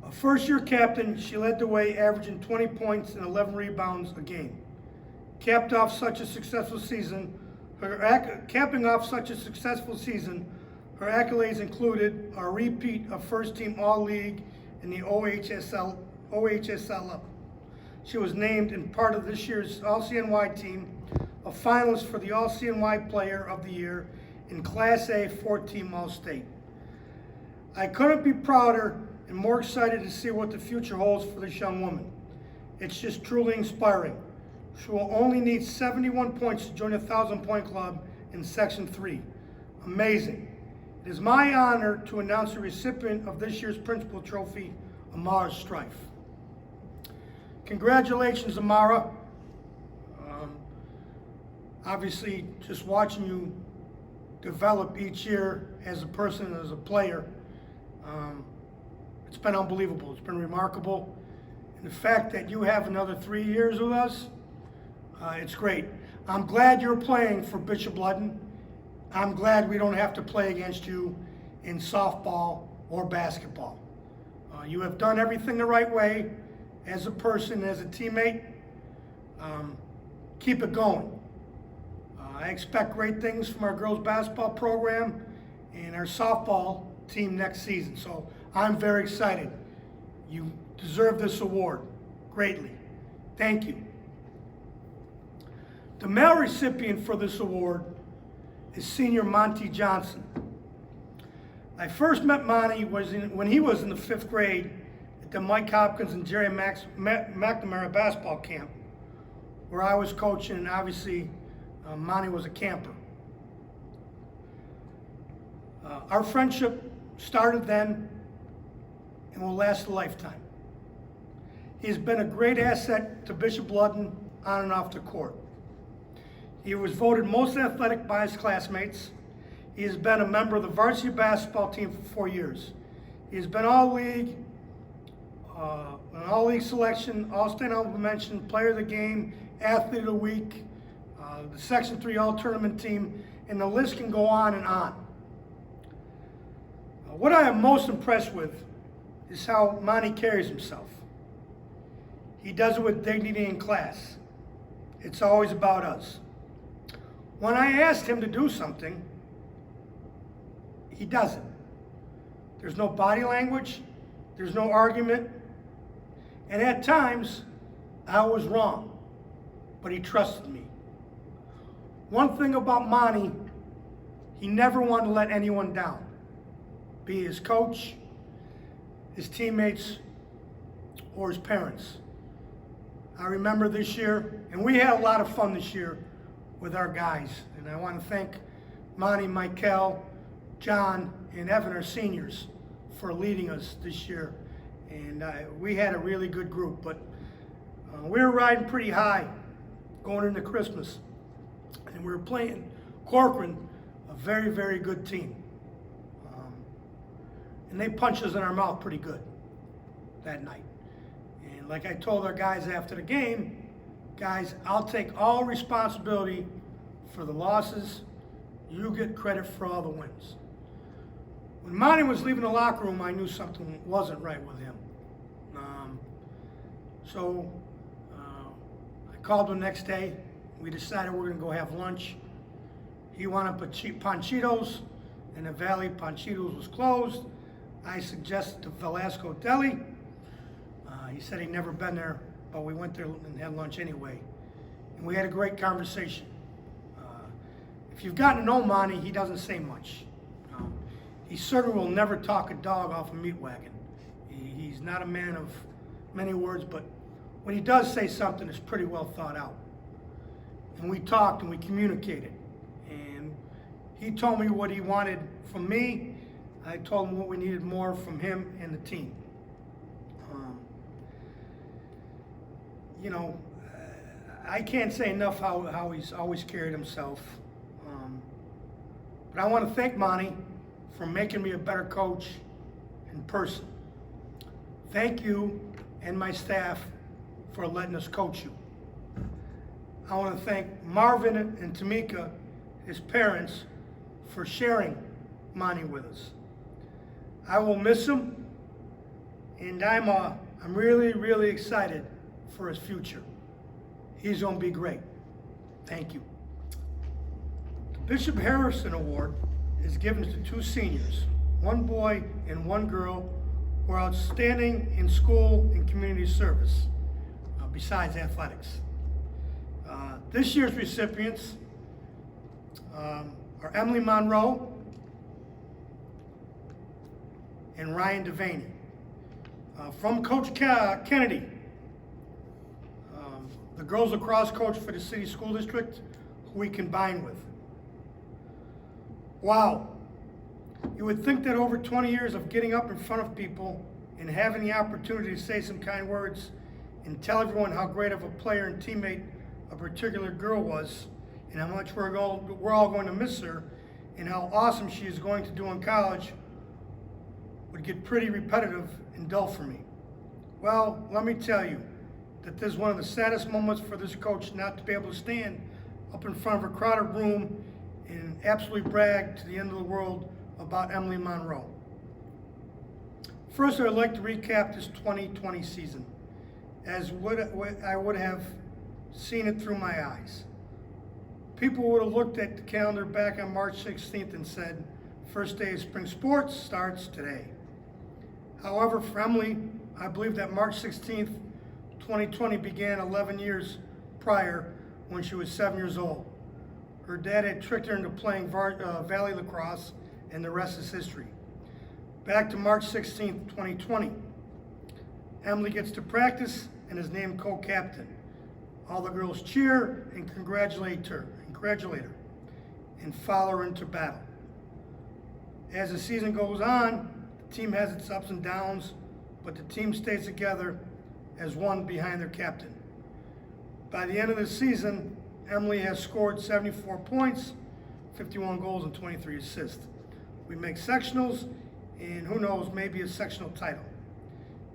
A first-year captain, she led the way, averaging 20 points and 11 rebounds a game. Capping off such a successful season, her accolades included a repeat of first-team All-League in the OHSL. She was named in part of this year's All-CNY team, a finalist for the All-CNY Player of the Year in Class A 4-team All-State. I couldn't be prouder and more excited to see what the future holds for this young woman. It's just truly inspiring. She will only need 71 points to join the 1,000-point club in Section 3. Amazing. It is my honor to announce the recipient of this year's Principal Trophy, Amara Strife. Congratulations, Amara. Obviously, just watching you develop each year as a person, as a player, it's been unbelievable. It's been remarkable. And the fact that you have another 3 years with us, it's great. I'm glad you're playing for Bishop Ludden. I'm glad we don't have to play against you in softball or basketball. You have done everything the right way as a person, as a teammate. Keep it going. I expect great things from our girls basketball program and our softball team next season. So I'm very excited. You deserve this award greatly. Thank you. The male recipient for this award is senior Monty Johnson. I first met Monty when he was in the 5th grade at the Mike Hopkins and Jerry McNamara basketball camp, where I was coaching, and obviously Monty was a camper. Our friendship started then and will last a lifetime. He's been a great asset to Bishop Ludden on and off the court. He was voted most athletic by his classmates. He has been a member of the varsity basketball team for 4 years. He has been All-League, an All-League selection, All-State Honorable Mention, Player of the Game, Athlete of the Week, the Section 3 All-Tournament team, and the list can go on and on. What I am most impressed with is how Monty carries himself. He does it with dignity in class. It's always about us. When I asked him to do something, he does it. There's no body language, there's no argument, and at times, I was wrong, but he trusted me. One thing about Monty, he never wanted to let anyone down, be his coach, his teammates, or his parents. I remember this year, and we had a lot of fun this year with our guys, and I want to thank Monty, Michael, John, and Evan, our seniors, for leading us this year. And we had a really good group, but we were riding pretty high going into Christmas. And we were playing Corcoran, a very, very good team. And they punched us in our mouth pretty good that night. And like I told our guys after the game, guys, I'll take all responsibility for the losses. You get credit for all the wins. When Monty was leaving the locker room, I knew something wasn't right with him. So I called him the next day. We decided we're going to go have lunch. He wanted Panchitos, and the Valley Panchitos was closed. I suggested to Velasco Deli. He said he'd never been there, but we went there and had lunch anyway. And we had a great conversation. If you've gotten to know Monty, he doesn't say much. He certainly will never talk a dog off a meat wagon. He's not a man of many words, but when he does say something, it's pretty well thought out. And we talked and we communicated. And he told me what he wanted from me. I told him what we needed more from him and the team. I can't say enough how he's always carried himself. But I want to thank Monty for making me a better coach in person. Thank you and my staff for letting us coach you. I want to thank Marvin and Tamika, his parents, for sharing Monty with us. I will miss him, and I'm really, really excited for his future. He's going to be great. Thank you. The Bishop Harrison Award is given to two seniors, one boy and one girl, who are outstanding in school and community service, besides athletics. This year's recipients are Emily Monroe and Ryan Devaney. From Coach Kennedy, the girls lacrosse coach for the city school district, who we combine with. Wow. You would think that over 20 years of getting up in front of people and having the opportunity to say some kind words and tell everyone how great of a player and teammate a particular girl was, and how much we're all going to miss her, and how awesome she is going to do in college, would get pretty repetitive and dull for me. Well, let me tell you that this is one of the saddest moments for this coach not to be able to stand up in front of a crowded room and absolutely brag to the end of the world about Emily Monroe. First, I'd like to recap this 2020 season as I would have seen it through my eyes. People would have looked at the calendar back on March 16th and said, first day of spring sports starts today. However, for Emily, I believe that March 16th, 2020 began 11 years prior when she was 7 years old. Her dad had tricked her into playing Valley lacrosse, and the rest is history. Back to March 16th, 2020. Emily gets to practice and is named co-captain. All the girls cheer and congratulate her, and follow her into battle. As the season goes on, the team has its ups and downs, but the team stays together as one behind their captain. By the end of the season, Emily has scored 74 points, 51 goals, and 23 assists. We make sectionals, and who knows, maybe a sectional title.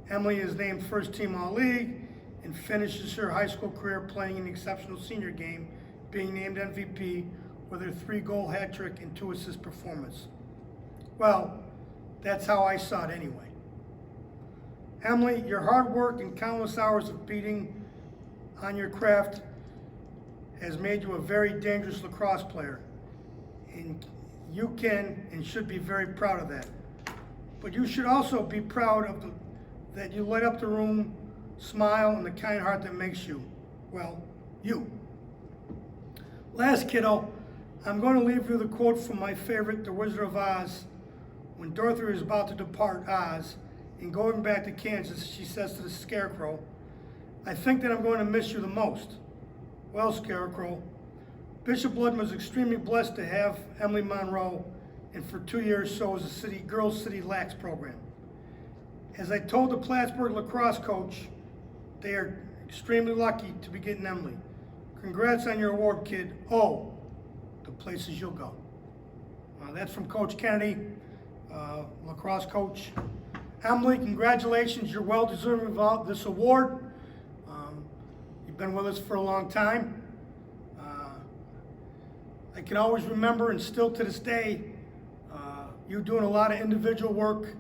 Emily is named first team All-League and finishes her high school career playing in the exceptional senior game, being named MVP with her 3-goal hat trick and 2-assist performance. Well, that's how I saw it anyway. Emily, your hard work and countless hours of beating on your craft has made you a very dangerous lacrosse player. And you can and should be very proud of that. But you should also be proud of that you light up the room, smile, and the kind heart that makes you, well, you. Last, kiddo, I'm going to leave you the quote from my favorite, The Wizard of Oz. When Dorothy is about to depart Oz and going back to Kansas, she says to the Scarecrow, I think that I'm going to miss you the most. Well, Scarecrow, Bishop Ludden was extremely blessed to have Emily Monroe, and for 2 years so was the Girls City Lax program. As I told the Plattsburgh lacrosse coach, they are extremely lucky to be getting Emily. Congrats on your award, kid. Oh, the places you'll go. That's from Coach Kennedy, lacrosse coach. Emily, congratulations. You're well deserving of this award. You've been with us for a long time. I can always remember, and still to this day, you doing a lot of individual work,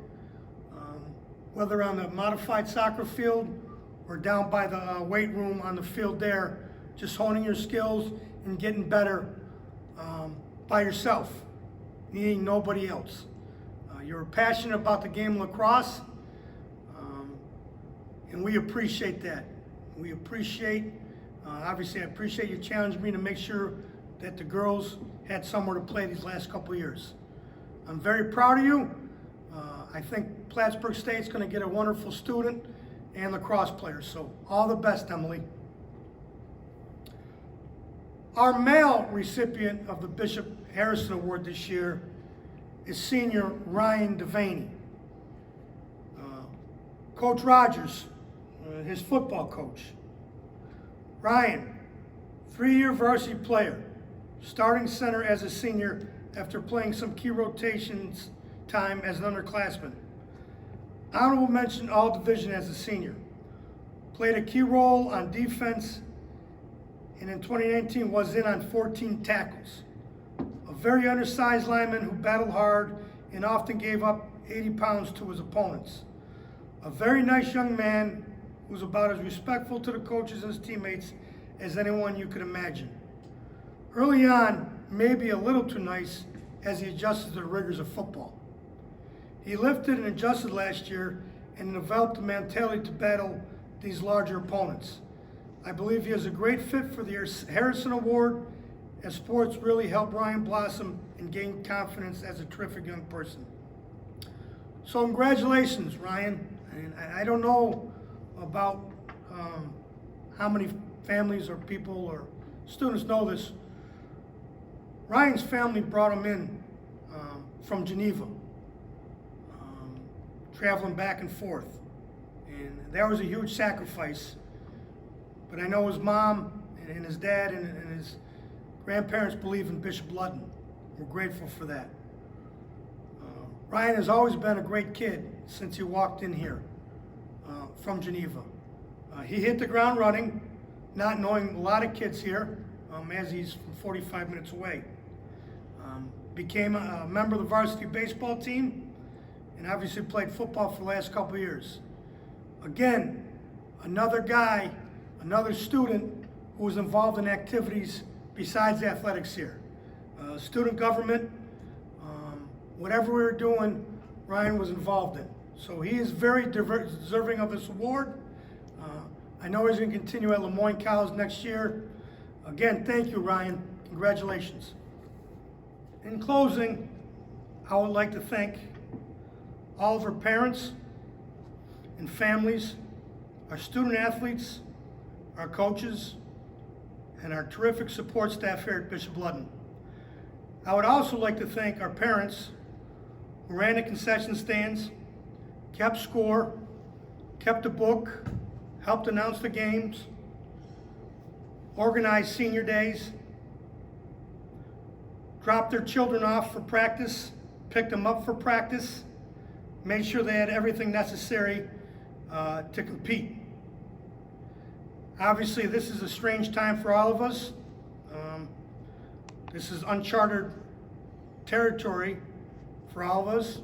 whether on the modified soccer field or down by the weight room on the field there, just honing your skills and getting better by yourself, needing nobody else. You're passionate about the game of lacrosse, and we appreciate that. We appreciate, obviously I appreciate you challenging me to make sure that the girls had somewhere to play these last couple of years. I'm very proud of you. I think Plattsburgh State's going to get a wonderful student and lacrosse player, so all the best, Emily. Our male recipient of the Bishop Harrison Award this year is senior Ryan Devaney. Coach Rogers, his football coach. Ryan, 3-year varsity player, starting center as a senior after playing some key rotations time as an underclassman. Honorable mention all division as a senior. Played a key role on defense, and in 2019 was in on 14 tackles. A very undersized lineman who battled hard and often gave up 80 pounds to his opponents. A very nice young man who was about as respectful to the coaches and his teammates as anyone you could imagine. Early on, maybe a little too nice as he adjusted to the rigors of football. He lifted and adjusted last year and developed a mentality to battle these larger opponents. I believe he is a great fit for the Harrison Award, as sports really helped Ryan blossom and gain confidence as a terrific young person. So congratulations, Ryan. And I don't know about how many families or people or students know this. Ryan's family brought him in from Geneva, traveling back and forth. And that was a huge sacrifice. But I know his mom and his dad and his grandparents believe in Bishop Ludden. We're grateful for that. Ryan has always been a great kid since he walked in here from Geneva. He hit the ground running, not knowing a lot of kids here, as he's from 45 minutes away. Became a member of the varsity baseball team, and obviously played football for the last couple of years. Again, another guy, another student who was involved in activities besides athletics here. Student government, whatever we were doing, Ryan was involved in. So he is very deserving of this award. I know he's going to continue at Lemoyne College next year. Again, thank you, Ryan. Congratulations. In closing, I would like to thank all of our parents and families, our student athletes, our coaches, and our terrific support staff here at Bishop Ludden. I would also like to thank our parents who ran the concession stands, kept score, kept a book, helped announce the games, organized senior days, dropped their children off for practice, picked them up for practice, made sure they had everything necessary to compete. Obviously, this is a strange time for all of us. This is uncharted territory for all of us.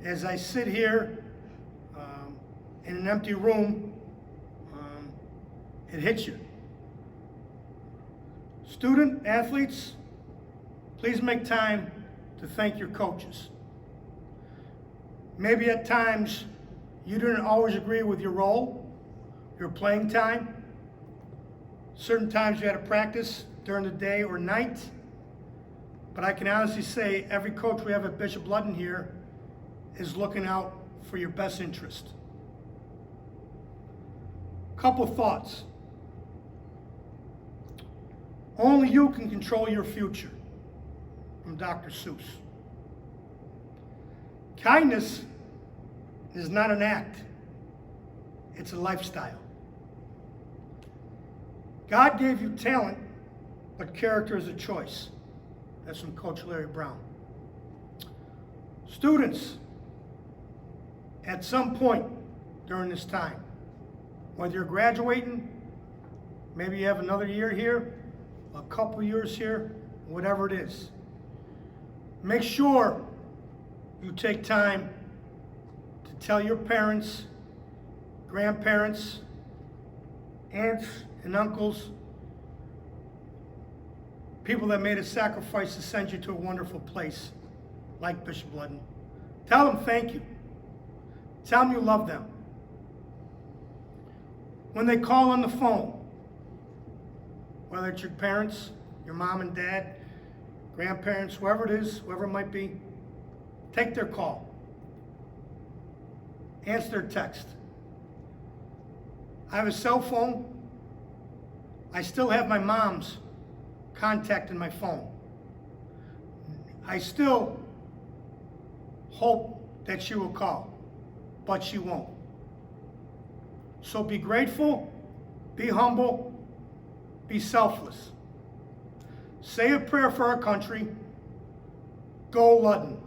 As I sit here in an empty room, it hits you. Student athletes, please make time to thank your coaches. Maybe at times you didn't always agree with your role, your playing time. Certain times you had to practice during the day or night. But I can honestly say every coach we have at Bishop Ludden here is looking out for your best interest. Couple thoughts. Only you can control your future, from Dr. Seuss. Kindness is not an act, it's a lifestyle. God gave you talent, but character is a choice. That's from Coach Larry Brown. Students, at some point during this time, whether you're graduating, maybe you have another year here, a couple years here, whatever it is, make sure you take time to tell your parents, grandparents, aunts and uncles, people that made a sacrifice to send you to a wonderful place like Bishop Ludden. Tell them thank you. Tell them you love them. When they call on the phone, whether it's your parents, your mom and dad, grandparents, whoever it is, whoever it might be, take their call. Answer their text. I have a cell phone. I still have my mom's contact in my phone. I still hope that she will call, but she won't. So be grateful, be humble, be selfless. say a prayer for our country. Go Ludden.